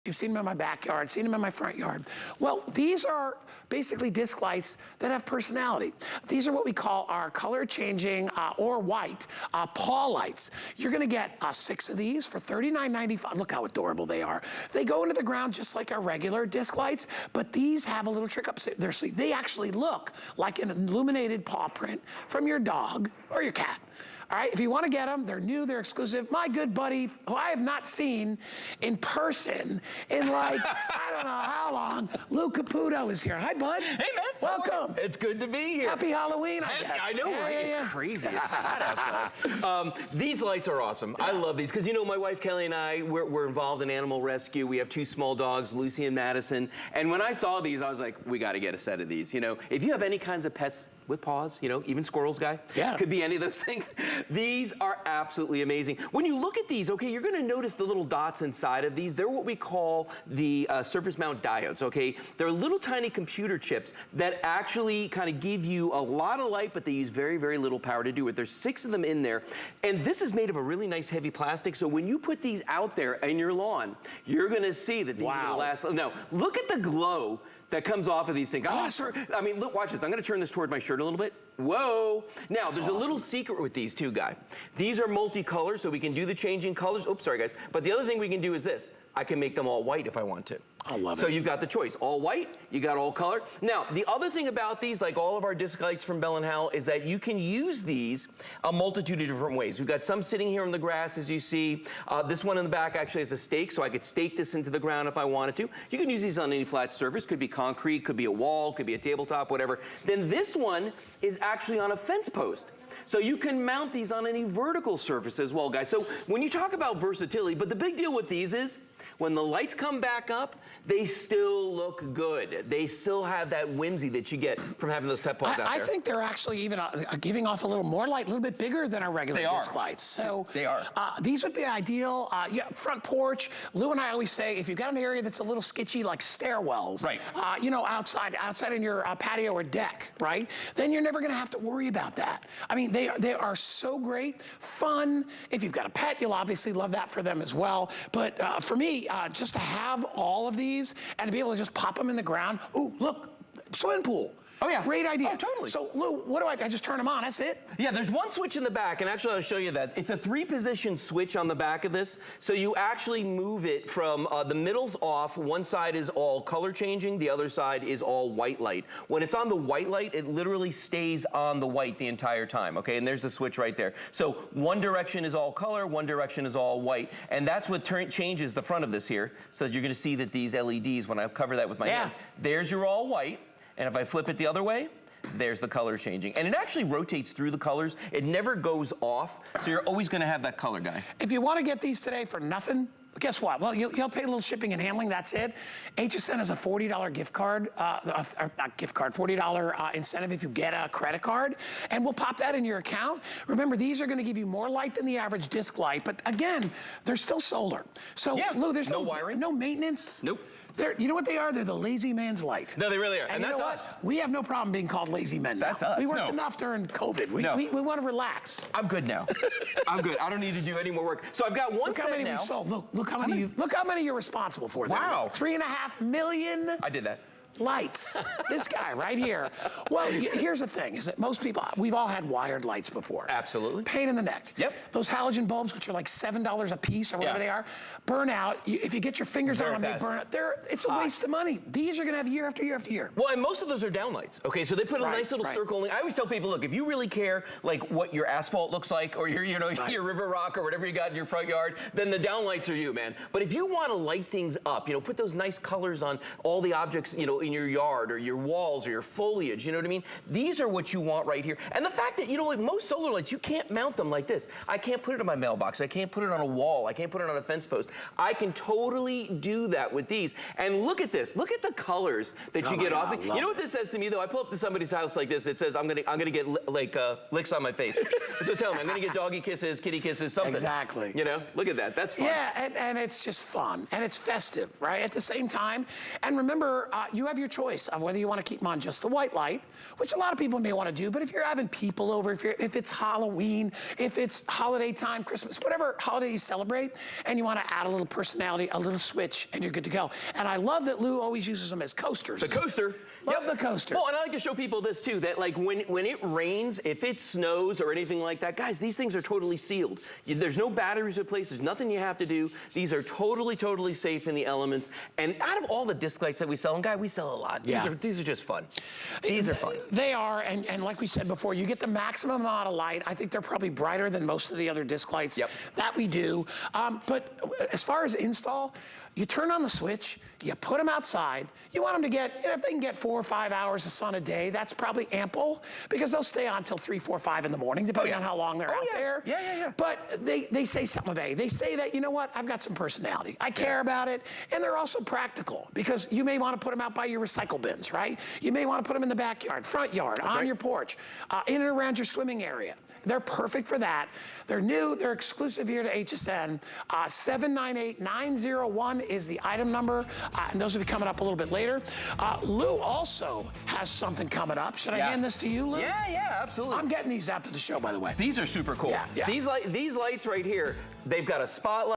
You've seen them in my backyard, seen them in my front yard. Well, these are basically disc lights that have personality. These are what we call our color changing or white paw lights. You're gonna get 6 of these for $39.95. Look how adorable they are. They go into the ground just like our regular disc lights, but these have a little trick up their sleeve. They actually look like an illuminated paw print from your dog or your cat. All right, if you want to get them, they're new, they're exclusive. My good buddy, who I have not seen in person in like, I don't know how long, Lou Caputo is here. Hi, bud. Hey, man. Welcome. It's good to be here. Happy Halloween, I guess. I know, right? It's crazy. It's hot outside. These lights are awesome. I love these because, you know, my wife Kelly and I, we're involved in animal rescue. We have 2 small dogs, Lucy and Madison. And when I saw these, I was like, we got to get a set of these. You know, if you have any kinds of pets with paws, you know, even squirrels, guy. Yeah. Could be any of those things. These are absolutely amazing. When you look at these, okay, you're gonna notice the little dots inside of these. They're what we call the surface mount diodes, okay? They're little tiny computer chips that actually kind of give you a lot of light, but they use very, very little power to do it. There's 6 of them in there. And this is made of a really nice heavy plastic. So when you put these out there in your lawn, you're gonna see that these are gonna last. Now, look at the glow that comes off of these things. Awesome. I mean, look, watch this. I'm gonna turn this toward my shirt a little bit. Whoa. Now, there's a little secret with these too, Guy. These are multicolor, so we can do the changing colors. Oops, sorry, guys. But the other thing we can do is this. I can make them all white if I want to. I love it. So you've got the choice. All white, you got all color. Now, the other thing about these, like all of our disc lights from Bell & Howell, is that you can use these a multitude of different ways. We've got some sitting here on the grass, as you see. This one in the back actually has a stake, so I could stake this into the ground if I wanted to. You can use these on any flat surface. Could be concrete, could be a wall, could be a tabletop, whatever. Then this one is actually on a fence post. So you can mount these on any vertical surface as well, guys. So when you talk about versatility, but the big deal with these is when the lights come back up, they still look good. They still have that whimsy that you get from having those pet paws out there. I think they're actually even giving off a little more light, a little bit bigger than our regular disc lights. So they are. These would be ideal. Yeah, front porch. Lou and I always say, if you've got an area that's a little sketchy, like stairwells, right? You know, outside in your patio or deck, right? Then you're never going to have to worry about that. I mean, they are so great, fun. If you've got a pet, you'll obviously love that for them as well. But for me, just to have all of these and to be able to just pop them in the ground. Ooh, look, swimming pool. Oh, yeah. Great idea. Oh, totally. So, Lou, what do I just turn them on? That's it? Yeah, there's one switch in the back, and actually I'll show you that. It's a 3-position switch on the back of this. So you actually move it from the middle's off. One side is all color changing. The other side is all white light. When it's on the white light, it literally stays on the white the entire time, okay? And there's the switch right there. So one direction is all color, one direction is all white. And that's what changes the front of this here. So that you're gonna see that these LEDs, when I cover that with my hand, there's your all white. And if I flip it the other way, there's the color changing. And it actually rotates through the colors. It never goes off, so you're always gonna have that color, Guy. If you wanna get these today for nothing, guess what? Well, you'll pay a little shipping and handling, that's it. HSN has a $40 gift card, not gift card, $40 incentive if you get a credit card, and we'll pop that in your account. Remember, these are gonna give you more light than the average disc light, but again, they're still solar. So, Lou, there's no wiring, no maintenance. Nope. You know what they are? They're the lazy man's light. No, they really are, and that's us. We have no problem being called lazy men now. That's us. We worked enough during COVID. We want to relax. I'm good now. I'm good. I don't need to do any more work. So I've got one set now. Look how many you're responsible for. Wow. 3.5 million. I did that. Lights. This guy right here. Well, here's the thing, is that most people, we've all had wired lights before. Absolutely. Pain in the neck. Yep. Those halogen bulbs, which are like $7 a piece or whatever they are, burn out. If you get your fingers on them, they burn out. It's a waste of money. These are gonna have year after year after year. Well, and most of those are downlights, okay? So they put a nice little circle in. I always tell people, look, if you really care like what your asphalt looks like or your, your river rock or whatever you got in your front yard, then the downlights are you, man. But if you wanna light things up, put those nice colors on all the objects, in your yard or your walls or your foliage, you know what I mean? These are what you want right here. And the fact that, like most solar lights, you can't mount them like this. I can't put it on my mailbox. I can't put it on a wall. I can't put it on a fence post. I can totally do that with these. And look at this. Look at the colors that you get off. You know what this says to me though? I pull up to somebody's house like this. It says, I'm gonna get licks on my face. So tell me, I'm gonna get doggy kisses, kitty kisses, something. Exactly. Look at that. That's fun. Yeah, and it's just fun. And it's festive, right? At the same time. And remember, you have your choice of whether you want to keep them on just the white light, which a lot of people may want to do, but if you're having people over, if it's Halloween, if it's holiday time, Christmas, whatever holiday you celebrate, and you want to add a little personality, a little switch, and you're good to go. And I love that Lou always uses them as coasters. The coaster. Love the coaster. Well, and I like to show people this too, that like when it rains, if it snows or anything like that, guys, these things are totally sealed. There's no batteries replaced, there's nothing you have to do. These are totally, totally safe in the elements. And out of all the disc lights that we sell, and guy, we sell a lot. Yeah. These are just fun. These are fun. They are, and like we said before, you get the maximum amount of light. I think they're probably brighter than most of the other disc lights that we do. But as far as install, you turn on the switch, you put them outside. You want them to get, if they can get 4 or 5 hours of sun a day, that's probably ample, because they'll stay on till 3, 4, 5 in the morning, depending on how long they're out there. Yeah. But they say something about it. They say that, you know what, I've got some personality. I care about it, and they're also practical, because you may want to put them out by your recycle bins, right? You may want to put them in the backyard, front yard, on your porch, in and around your swimming area. They're perfect for that. They're new, they're exclusive here to HSN. 798901 is the item number, and those will be coming up a little bit later. Lou also has something coming up. Should I hand this to you, Lou? Yeah, absolutely. I'm getting these after the show, by the way. These are super cool. Yeah. These lights right here, they've got a spotlight.